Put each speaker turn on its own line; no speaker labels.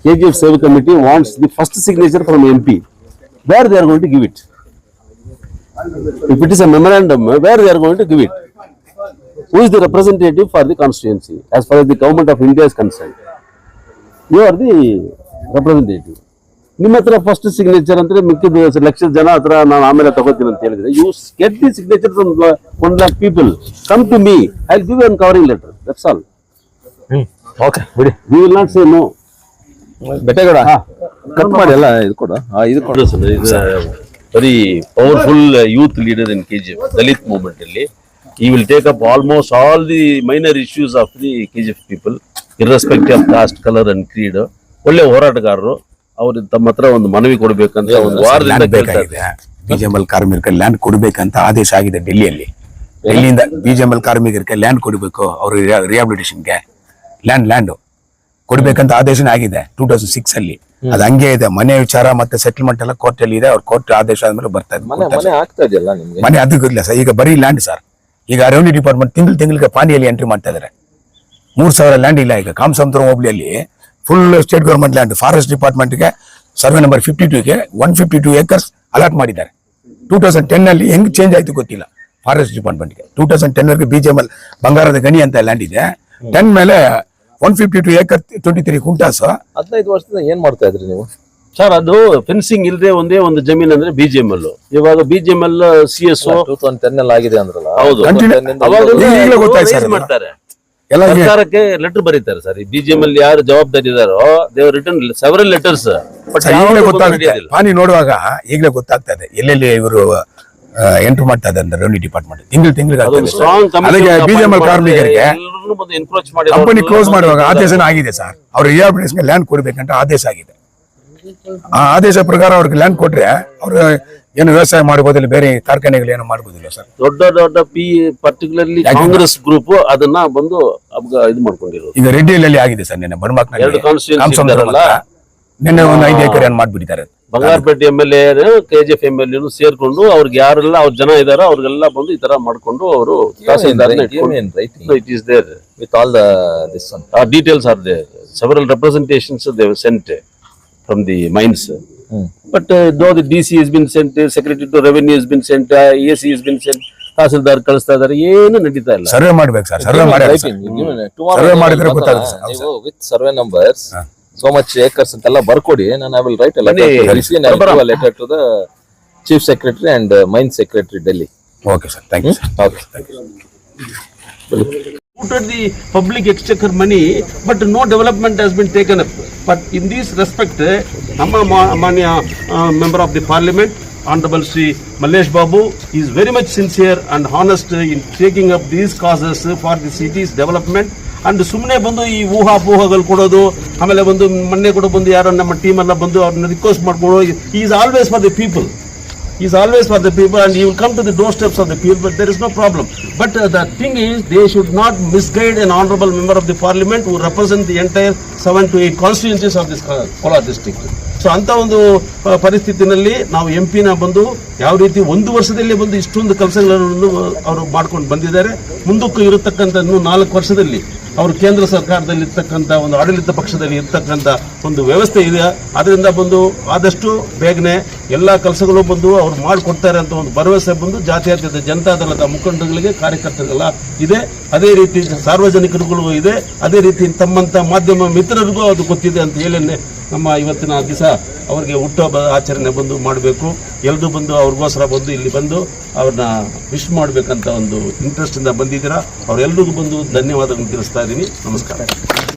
KGF Seva Committee wants the first signature from MP. Where they are going to give it? If it is a memorandum, where they are going to give it? Who is the representative for the constituency as far as the government of India is concerned? You are the representative. ನಿಮ್ಮ ಹತ್ರ first signature ಅಂದ್ರೆ ಮಿಕ್ಕಿದ ಲಕ್ಷ ಜನ ಹತ್ರ ನಾನು ಆಮೇಲೆ ತಗೋತೀನಿ ಅಂತ ಹೇಳಿದ್ರೆ you get the signature from 1 lakh people. Come to me, I'll give you a covering letter. That's all.
Okay ಬಿಡಿ,
We will not say no.
Bettagowda cut ಮಾಡಿ ಎಲ್ಲ ಇದು ಕೊಡು. ಇದು ಕೊಡು.
Very powerful youth leader in KGF, Dalit movement ಅಲ್ಲಿ. He will take up almost all the minor issues of the KGF people, irrespective of caste, color and creed. ಒಳ್ಳೆ ಹೋರಾಟಗಾರರು. ಅವರು ತಮ್ಮ ಹತ್ರ ಒಂದು ಮನವಿ ಕೊಡಬೇಕಂತ ಒಂದು ವಾರದಿಂದ
ಬೇಕಾಗಿದೆ. BJML ಕಾರ್ಮಿಕರಿಗೆ ಲ್ಯಾಂಡ್ ಕೊಡಬೇಕಂತ ಆದೇಶ ಆಗಿದೆ ಡೆಲ್ಲಿಯಲ್ಲಿ. ಡೆಲ್ಲಿಯಿಂದ BJML ಕಾರ್ಮಿಕರಿಗೆ ಲ್ಯಾಂಡ್ ಕೊಡಬೇಕು, ಅವರು ರಿಹಾಬಿಲಿಟೇಷನ್ಗೆ ಲ್ಯಾಂಡ್ ಕೊಡಬೇಕಂತ ಆದೇಶನೇ ಆಗಿದೆ 2006 ಅಲ್ಲಿ. ಅದು ಹಂಗೆ ಇದೆ. ಮನೆ ವಿಚಾರ ಮತ್ತೆ ಸೆಟಲ್ಮೆಂಟ್ ಎಲ್ಲ ಕೋರ್ಟ್ ಅಲ್ಲಿ ಇದೆ. ಅವ್ರ ಕೋರ್ಟ್ ಆದೇಶ ಆದ್ಮೇಲೆ ಬರ್ತಾ ಇದೆ. ಮನೆ ಅದಕ್ಕೂ ಇಲ್ಲ ಸರ್. ಈಗ ಬರೀ ಲ್ಯಾಂಡ್ ಸರ್. ಈಗ ರೆವಿನ್ಯೂ ಡಿಪಾರ್ಟ್ಮೆಂಟ್ ತಿಂಗಳಿಗೆ ಪಾನಿಯಲ್ಲಿ ಎಂಟ್ರಿ ಮಾಡ್ತಾ ಇದಾರೆ. 3,000 ಲ್ಯಾಂಡ್ ಇಲ್ಲ. ಈಗ ಕಾಮಸಮುದ್ರ ಹೋಬಳಿಯಲ್ಲಿ full state government land. Forest ಡಿಪಾರ್ಟ್ಮೆಂಟ್ಗೆ ಸರ್ವೆ ನಂಬರ್ 52ಗೆ 152 acres ಅಲಾಟ್ ಮಾಡಿದ್ದಾರೆ. 2010 ಅಲ್ಲಿ ಹೆಂಗ್ ಚೇಂಜ್ ಆಯ್ತು ಗೊತ್ತಿಲ್ಲ. ಫಾರೆಸ್ಟ್ ಡಿಪಾರ್ಟ್ಮೆಂಟ್ಗೆ 2010 ವರೆಗೆ BJML ಬಂಗಾರದ ಗಣಿ ಅಂತ ಲ್ಯಾಂಡ್ ಇದೆ. 10 ಮೇಲೆ 152 acres 23 ಕುಂಟಾಸ್.
15 ವರ್ಷದಿಂದ ಏನ್ ಮಾಡ್ತಾ ಇದ್ರಿ ನೀವು
ಸರ್? ಅದು ಫೆನ್ಸಿಂಗ್ ಇಲ್ಲದೆ ಒಂದೇ ಒಂದು ಜಮೀನ್ ಅಂದ್ರೆ BJML. ಇವಾಗ BJML CSO
2010 ಅಲ್ಲಿ ಆಗಿದೆ ಅಂದ್ರಲ್ಲ.
ಹೌದು, ಮಾಡ್ತಾರೆ. ಸರ್ಕಾರಕ್ಕೆ ಲೆಟರ್ ಬರೀತಾರೆ ಸರ್. ಈ BJML ಯಾರು ಜವಾಬ್ದಾರಿ ಇದಾರೋ ದೇ ರಿಟರ್ನ್ ಸೆವರಲ್ ಲೆಟರ್ಸ್.
ಪಾನಿ ನೋಡುವಾಗ ಈಗಲೇ ಗೊತ್ತಾಗ್ತಾ ಇದೆ ಎಲ್ಲೆಲ್ಲಿ ಇವರು ಎಂಟ್ರಿ ಮಾಡ್ತಾ ಇದ್ದಾರೆ ರೆವಿನ್ಯೂ ಡಿಪಾರ್ಟ್ಮೆಂಟ್. ತಿಂಗಳಿಗೆ BJML ಕಾರ್ಮಿಕರಿಗೆ ಕಂಪನಿ ಕ್ಲೋಸ್ ಮಾಡುವಾಗ ಆದೇಶ ಆಗಿದೆ ಸರ್. ಅವ್ರ ರಿಹಾಬಿಲಿಟೇಷನ್ಗೆ ಲ್ಯಾಂಡ್ ಕೊಡ್ಬೇಕಂತ ಆದೇಶ ಆಗಿದೆ. ಆ ಆದೇಶ ಪ್ರಕಾರ ಅವ್ರಿಗೆ ಲ್ಯಾಂಡ್ ಕೊಟ್ರೆ ಅವ್ರು ಏನು ವ್ಯವಸಾಯ ಮಾಡಬಹುದಿಲ್ಲ, ಬೇರೆ ಕಾರ್ಖಾನೆಗಳು ಏನು ಮಾಡಬಹುದಿಲ್ಲ ಸರ್.
ದೊಡ್ಡ ಪರ್ಟಿಕ್ಯುಲರ್ಲಿ ಕಾಂಗ್ರೆಸ್ ಗ್ರೂಪ್ ಅದನ್ನ ಬಂದು ಇದು ಮಾಡ್ಕೊಂಡಿರೋದು.
ಈಗ ರೆಡ್ಡಿಯಲ್ಲಿ ಆಗಿದೆ ಸರ್. ನಿನ್ನೆ ನಿನ್ನೆ ಒಂದು 5 ಎಕರೆ ಮಾಡ್ಬಿಟ್ಟಿದ್ದಾರೆ.
ಬಂಗಾರಪೇಟೆ MLA KGF MLA ಸೇರ್ಕೊಂಡು ಅವ್ರಿಗೆ ಯಾರೆಲ್ಲ ಅವ್ರ ಜನ ಇದಾರೋ ಅವ್ರಿಗೆಲ್ಲ ಬಂದು ಈ ತರ ಮಾಡ್ಕೊಂಡು ಅವರು it is there
with all this
details are there. Several representations they were sent from the mines. But though the DC has been sent, Secretary to Revenue has been sent, AC has been sent, tahsildar ಕಳಿಸ್ತಾ ಇದಾರೆ, ಏನು ನಡೀತಾ ಇಲ್ಲ.
Survey ಮಾಡ್ಬೇಕು sir. Survey ಮಾಡಿದ್ರೆ ಗೊತ್ತಾಗುತ್ತೆ.
With survey numbers so much acres ಅಂತೆಲ್ಲ ಬರ್ಕೊಡಿ. ನಾನು I will write a letter to the Chief Secretary and Mine Secretary Delhi.
Okay sir, thank you sir.
Okay, thank you.
Looted the public exchequer money, but no development has been taken up. But in this respect, Namma Manya member of the parliament, Honorable Sri Mallesh Babu, is very much sincere and honest in taking up these causes for the city's development. And ಸುಮ್ಮನೆ ಬಂದು ಈ ಊಹಾಪೋಹಗಳು ಕೊಡೋದು, ಆಮೇಲೆ ಬಂದು ಮೊನ್ನೆ ಕೂಡ ಬಂದು ಯಾರೋ ನಮ್ಮ ಟೀಮ್ ಎಲ್ಲ ಬಂದು ಅವ್ರನ್ನ ರಿಕ್ವೆಸ್ಟ್ ಮಾಡ್ಕೊಂಡು is always for the people. He's always for the people and he will come to the doorsteps of the people, but there is no problem. But the thing is, they should not misguide an honorable member of the parliament who represent the entire 7 to 8 constituencies of this Kolar district. So ಅಂತ ಒಂದು ಪರಿಸ್ಥಿತಿನಲ್ಲಿ ನಾವು MP ನ ಬಂದು ಯಾವ ರೀತಿ 1 ವರ್ಷದಲ್ಲಿ ಬಂದು ಇಷ್ಟೊಂದು ಕೆಲಸಗಳನ್ನು ಅವರು ಮಾಡ್ಕೊಂಡು ಬಂದಿದ್ದಾರೆ. ಮುಂದಕ್ಕೂ ಇರತಕ್ಕಂಥ 4 ವರ್ಷದಲ್ಲಿ ಅವರು ಕೇಂದ್ರ ಸರ್ಕಾರದಲ್ಲಿ ಇರ್ತಕ್ಕಂಥ ಒಂದು ಆಡಳಿತ ಪಕ್ಷದಲ್ಲಿ ಇರ್ತಕ್ಕಂಥ ಒಂದು ವ್ಯವಸ್ಥೆ ಇದೆ. ಅದರಿಂದ ಬಂದು ಆದಷ್ಟು ಬೇಗನೆ ಎಲ್ಲ ಕೆಲಸಗಳು ಬಂದು ಅವ್ರು ಮಾಡಿಕೊಡ್ತಾರೆ ಅಂತ ಒಂದು ಭರವಸೆ ಬಂದು ಜಾತ್ಯತೀತ ಜನತಾದಳದ ಮುಖಂಡಗಳಿಗೆ, ಕಾರ್ಯಕರ್ತರಿಗೆಲ್ಲ ಇದೆ. ಅದೇ ರೀತಿ ಸಾರ್ವಜನಿಕರಿಗೂ ಇದೆ. ಅದೇ ರೀತಿ ತಮ್ಮಂಥ ಮಾಧ್ಯಮ ಮಿತ್ರರಿಗೂ ಅದು ಗೊತ್ತಿದೆ ಅಂತ ಹೇಳಿ ನಮ್ಮ ಇವತ್ತಿನ ದಿವಸ ಅವರಿಗೆ ಹುಟ್ಟುಹಬ್ಬ ಆಚರಣೆ ಬಂದು ಮಾಡಬೇಕು. ಎಲ್ಲರೂ ಬಂದು ಅವ್ರಿಗೋಸ್ಕರ ಬಂದು ಇಲ್ಲಿ ಬಂದು ಅವ್ರನ್ನ ವಿಶ್ ಮಾಡಬೇಕಂತ ಒಂದು ಇಂಟ್ರೆಸ್ಟಿಂದ ಬಂದಿದ್ದೀರಾ. ಅವರೆಲ್ಲರಿಗೂ ಬಂದು ಧನ್ಯವಾದಗಳನ್ನು ತಿಳಿಸ್ತಾ ಇದ್ದೀನಿ. ನಮಸ್ಕಾರ.